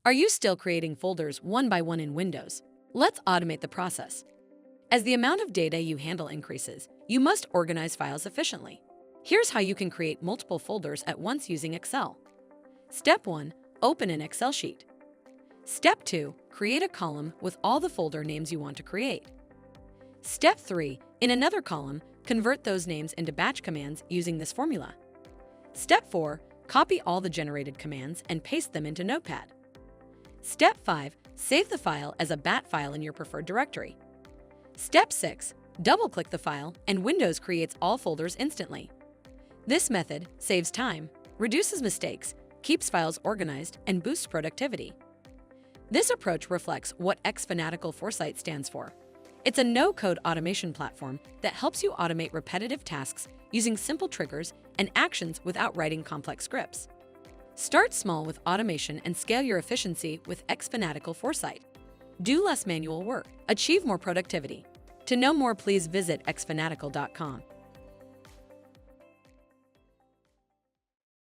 Are you still creating folders one by one in Windows? Let's automate the process. As the amount of data you handle increases, you must organize files efficiently. Here's how you can create multiple folders at once using Excel. Step 1. Open an Excel sheet. Step 2. Create a column with all the folder names you want to create. Step 3. In another column, convert those names into batch commands using this formula. Step 4. Copy all the generated commands and paste them into Notepad. Step 5. Save the file as a BAT file in your preferred directory. Step 6. Double-click the file and Windows creates all folders instantly. This method saves time, reduces mistakes, keeps files organized, and boosts productivity. This approach reflects what xFanatical Foresight stands for. It's a no-code automation platform that helps you automate repetitive tasks using simple triggers and actions without writing complex scripts. Start small with automation and scale your efficiency with xFanatical Foresight. Do less manual work, achieve more productivity. To know more, please visit xfanatical.com.